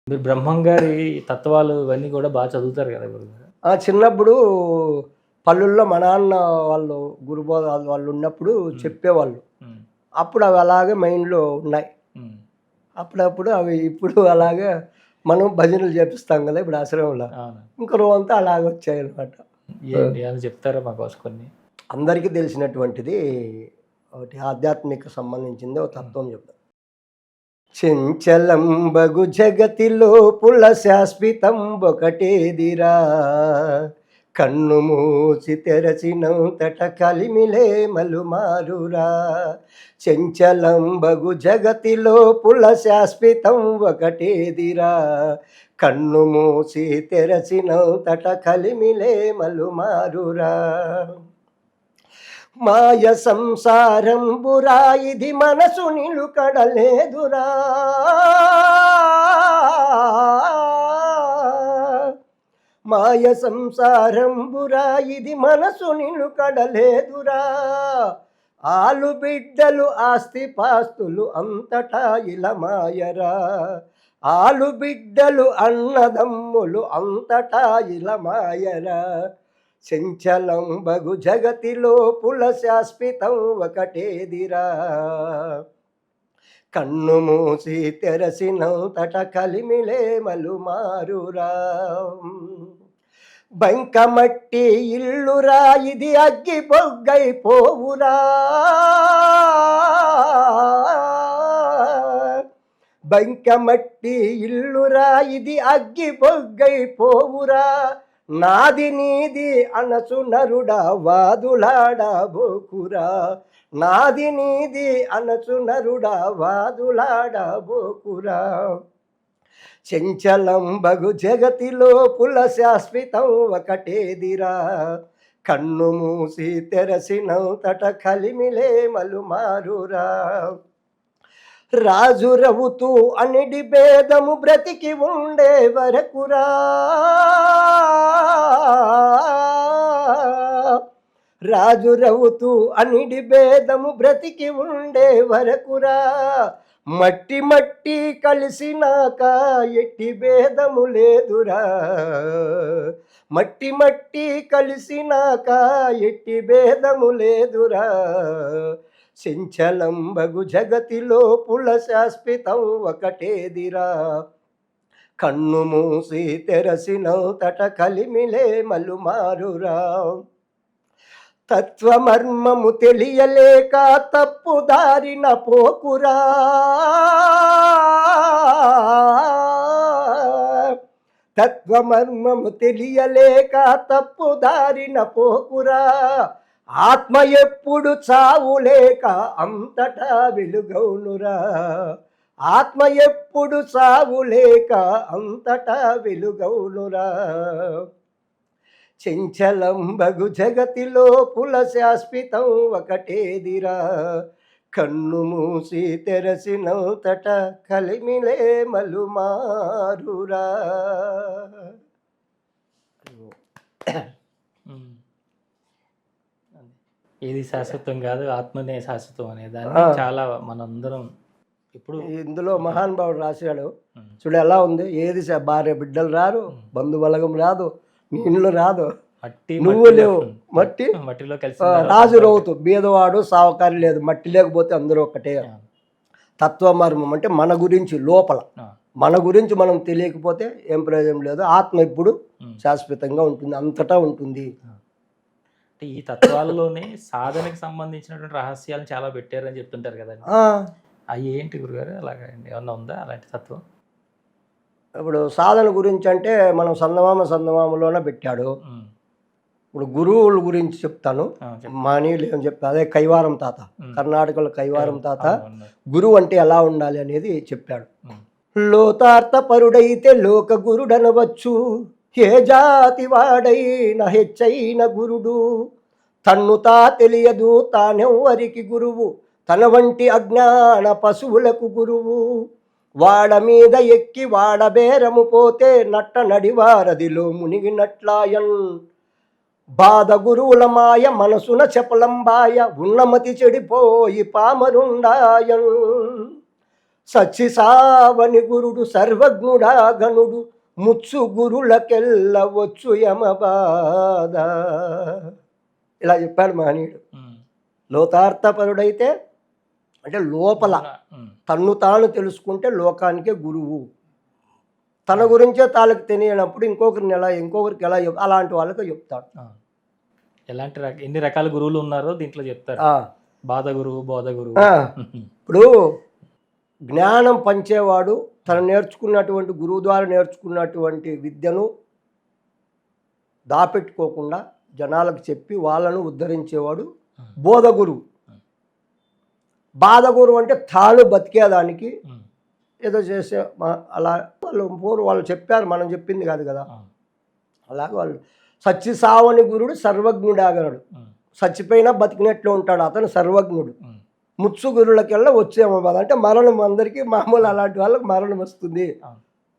మీరు బ్రహ్మం గారి తత్వాలు ఇవన్నీ గూడా చదువుతారు గదా గురుగారు? చిన్నప్పుడు పల్లెల్లో మా నాన్న వాళ్ళు గురుబోధ వాళ్ళు ఉన్నప్పుడు చెప్పేవాళ్ళు. హ్మ్. అప్పుడు అవి అలాగే మైండ్‌లో ఉన్నాయి. హ్మ్. అప్పుడప్పుడు అవి ఇప్పుడు అలాగే మనం భజనలు చేపిస్తాం గదా! ఇప్పుడు ఆశ్రమంలో. అవును. ఇంక రోజంతా అలాగే వచ్చాయన్నమాట. ఏంటి ఏమైనా చెప్తారా మాకోసం కొన్ని? అందరికీ తెలిసినటువంటిది ఒకటి ఆధ్యాత్మిక సంబంధించింది ఒక హ్మ్. తత్వం చెప్తా. చెంచలంబగు జగతిలో పుల శాశ్వతంబొకటేదిరా కన్ను మూసి తెరచినంతట కలిమిలే మలుమారురా చెంచలంబగు జగతిలో పుల శాశ్వతం ఒకటేదిరా కన్ను మూసి తెరచినంతట కలిమిలే మలుమారురా మాయ సంసారంబురా ఇది మనసు నిలుకడలేదురా మాయ సంసారంబురా ఇది మనసు నిలుకడలేదురా ఆలు బిడ్డలు ఆస్తి పాస్తులు అంతటా ఇలమాయరా ఆలు బిడ్డలు అన్నదమ్ములు అంతటా ఇలమాయరా చెంచలంబగు జగతిలో పుల శాశ్వతం ఒకటేదిరా కన్ను మూసి తెరసినంతట కలిమిలే మలుమారురా బంకమట్టి ఇల్లురా ఇది అగ్గి బొగ్గైపోవురా బంకమట్టి ఇల్లురా ఇది అగ్గి బొగ్గైపోవురా నాది నీది అనసు నరుడా వాదులాడబోకురా నాది నీది అనసు నరుడా వాదులాడబోకురా చెంచలంబగు జగతిలో పుల శాశ్వతం ఒకటేదిరా కన్ను మూసి తెరసినంతట కలిమిలే మలుమారురా రాజు రవుతూ అనిడి భేదము బ్రతికి ఉండే వరకురా రాజు రవుతూ అనిడి భేదము బ్రతికి ఉండే వరకురా మట్టి మట్టి కలిసినాక ఎట్టి భేదము లేదురా మట్టి మట్టి కలిసినాక ఎట్టి భేదము లేదురా చెంచలంబగు జగతిలో పుల శాశ్వతం ఒకటేదిరా కన్ను మూసి తెరసినంతట కలిమిలే మలుమారురా తత్వమర్మము తెలియలేక తప్పుదారిన పోకురా తత్వమర్మము తెలియలేక తప్పుదారిన పోకురా ఆత్మ ఎప్పుడు చావులేక అంతటా వెలుగౌనురా ఆత్మ ఎప్పుడు చావులేక అంతటా వెలుగౌనురా చెంచలంబగు జగతిలో పుల శాశ్వతం ఒకటేదిరా కన్ను మూసి తెరసినంతట కలిమిలే మలుమారురా ఏది శాశ్వతం కాదు, ఆత్మనే శాశ్వతం అనే దాన్ని చాలా మనందరం ఇప్పుడు ఇందులో మహానుభావుడు రాశాడు. చూడు ఎలా ఉంది, ఏది భార్య బిడ్డలు రారు, బంధుబలగం రాదు, నీళ్ళు రాదు, నువ్వు లేవు, మట్టిలో కలిసి రాజు రవుతూ బీదవాడు సావకారి లేదు, మట్టి లేకపోతే అందరూ ఒకటే. తత్వమర్మం అంటే మన గురించి లోపల మన గురించి మనం తెలియకపోతే ఏం ప్రయోజనం లేదు. ఆత్మ ఇప్పుడు శాశ్వతంగా ఉంటుంది, అంతటా ఉంటుంది. అంటే ఈ తత్వాలలోనే సాధనకి సంబంధించినటువంటి రహస్యాలను చాలా పెట్టారని చెప్తుంటారు కదండి. అవి ఏంటి గురుగారు? అలాగా ఏమన్నా ఉందా అలాంటి తత్వం? ఇప్పుడు సాధన గురించి అంటే మనం సందమామలోనే పెట్టాడు. ఇప్పుడు గురువుల గురించి చెప్తాను. మానీయులు ఏం చెప్తా, అదే కైవారం తాత, కర్ణాటకలో కైవారం తాత గురువు అంటే ఎలా ఉండాలి అనేది చెప్పాడు. లోతార్థపరుడైతే లోక గురుడనవచ్చు, ఏ జాతి వాడైన హెచ్చైన గురుడు. తన్ను తా తెలియదు తానెవ్వరికి గురువు, తన వంటి అజ్ఞాన పశువులకు గురువు. వాడ మీద ఎక్కి వాడబేరము పోతే నట్ట నడివారదిలో మునిగినట్లాయన్. బాధ గురువుల మాయ మనసున చపలంబాయ, ఉన్నమతి చెడిపోయి పామరుండాయన్. సచ్చి సావని గురుడు సర్వజ్ఞుడా గనుడు, ముచ్చు గురులకెల్ల వచ్చు యమబాధ. ఇలా చెప్పాడు మహనీయుడు. లోతార్థపరుడైతే అంటే లోపల తన్ను తాను తెలుసుకుంటే లోకానికే గురువు. తన గురించే తాళ్ళకి తెలియనప్పుడు ఇంకొకరికి ఎలా అలాంటి వాళ్ళకి చెప్తాడు. ఎన్ని రకాల గురువులు ఉన్నారో దీంట్లో చెప్తారు. బాధ గురువు, బోధ గురువు. ఇప్పుడు జ్ఞానం పంచేవాడు తను నేర్చుకున్నటువంటి గురువు ద్వారా నేర్చుకున్నటువంటి విద్యను దాపెట్టుకోకుండా జనాలకు చెప్పి వాళ్ళను ఉద్ధరించేవాడు బోధ గురువు. బాధ గురువు అంటే తాను బతికేదానికి ఏదో చేసే అలా వాళ్ళు చెప్పారు, మనం చెప్పింది కాదు కదా. అలాగే వాళ్ళు సచ్చి సావని గురుడు సర్వజ్ఞుడాగనుడు, చచ్చిపోయినా బతికినట్లు ఉంటాడు, అతను సర్వజ్ఞుడు. ముచ్చు గురులకెల్లా వచ్చేమో బాధ అంటే మరణం అందరికీ మామూలు, అలాంటి వాళ్ళకి మరణం వస్తుంది,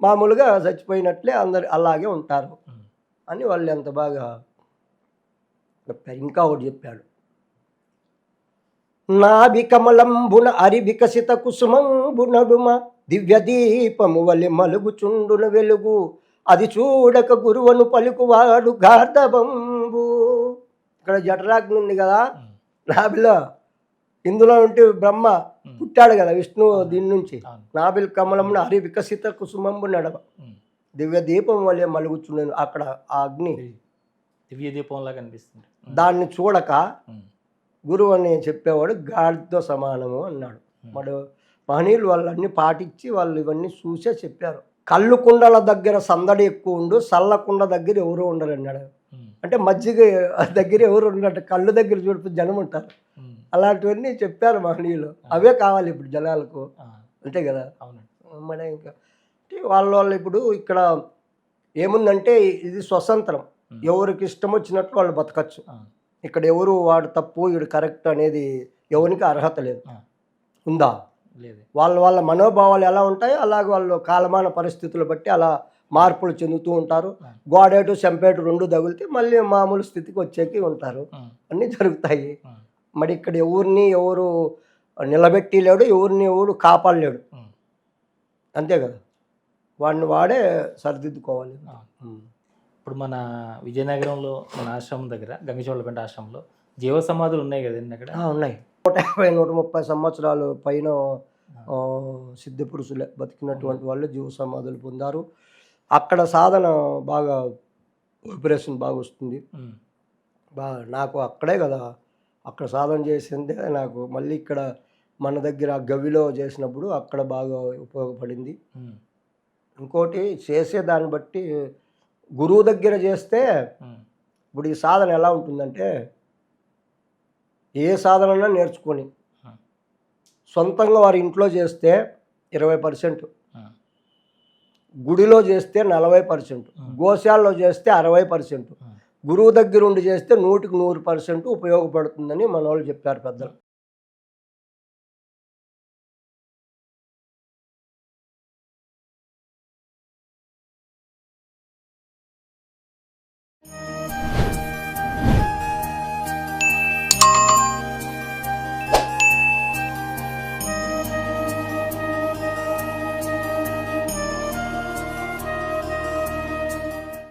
మామూలుగా చచ్చిపోయినట్లే అందరు అలాగే ఉంటారు అని వాళ్ళు ఎంత బాగా చెప్పారు. ఇంకా ఒకటి చెప్పాడు, నాభి కమలంబున అరి వికసిత కుసుమంబు నడుమ దివ్య దీపము వలి మలుగుచుండున వెలుగు, అది చూడక గురువను పలుకువాడు గార్ధబంబు. ఇక్కడ జఠరాగ్ని ఉంది కదా నాభిలో, ఇందులో ఉంటే బ్రహ్మ పుట్టాడు కదా విష్ణువు దీని నుంచి. నాభిల్ కమలమున హరి వికసిత కుసుమంబు నడవ దివ్య దీపం వల్లే మలుగుచున్నాను. అక్కడ ఆ అగ్ని దివ్య దీపంలా కనిపిస్తుంది. దాన్ని చూడక గురువు అని చెప్పేవాడు గాడితో సమానము అన్నాడు. వాడు మహనీయులు వాళ్ళన్నీ పాటించి వాళ్ళు ఇవన్నీ చూసే చెప్పారు. కళ్ళు కుండల దగ్గర సందడి ఎక్కువ ఉండు, సల్ల కుండ దగ్గర ఎవరు ఉండరు అన్నాడు. అంటే మజ్జిగ దగ్గర ఎవరు ఉండరు, కళ్ళు దగ్గర చూడుతూ జనం ఉంటారు. అలాంటివన్నీ చెప్పారు మహనీయులు. అవే కావాలి ఇప్పుడు జనాలకు, అంతే కదా. మన ఇంకా వాళ్ళ ఇప్పుడు ఇక్కడ ఏముందంటే ఇది స్వతంత్రం, ఎవరికి ఇష్టం వచ్చినట్లు వాళ్ళు బతకచ్చు. ఇక్కడ ఎవరు వాడు తప్పు వీడు కరెక్ట్ అనేది ఎవరికి అర్హత లేదు. ఉందా? లేదు. వాళ్ళ మనోభావాలు ఎలా ఉంటాయో అలాగే వాళ్ళు కాలమాన పరిస్థితులు బట్టి అలా మార్పులు చెందుతూ ఉంటారు. గోడేటు చెంపేటు రెండు తగిలితే మళ్ళీ మామూలు స్థితికి వచ్చేకి ఉంటారు. అన్నీ జరుగుతాయి. మరి ఇక్కడ ఎవరు నిలబెట్టి లేడు, ఎవరు కాపాడలేడు, అంతే కదా. వాడిని వాడే సరిదిద్దుకోవాలి. ఇప్పుడు మన విజయనగరంలో మన ఆశ్రమం దగ్గర గంగచోళపేట ఆశ్రమంలో జీవ సమాధులు ఉన్నాయి కదండి అక్కడ. ఉన్నాయి. 150-130 సంవత్సరాలు పైన సిద్ధ పురుషులే బతికినటువంటి వాళ్ళు జీవ సమాధులు పొందారు. అక్కడ సాధన బాగా ఆపరేషన్ బాగా వస్తుంది. నాకు అక్కడే కదా అక్కడ సాధన చేసిందే నాకు మళ్ళీ ఇక్కడ మన దగ్గర గవిలో చేసినప్పుడు అక్కడ బాగా ఉపయోగపడింది. ఇంకోటి చేసే దాన్ని బట్టి గురువు దగ్గర చేస్తే ఇప్పుడు ఈ సాధన ఎలా ఉంటుందంటే, ఏ సాధన నేర్చుకొని సొంతంగా వారి ఇంట్లో చేస్తే 20%, గుడిలో చేస్తే 40%, గోశాలలో చేస్తే 60%, గురువు దగ్గర ఉండి చేస్తే 100% ఉపయోగపడుతుందని మన వాళ్ళు చెప్పారు పెద్దలు.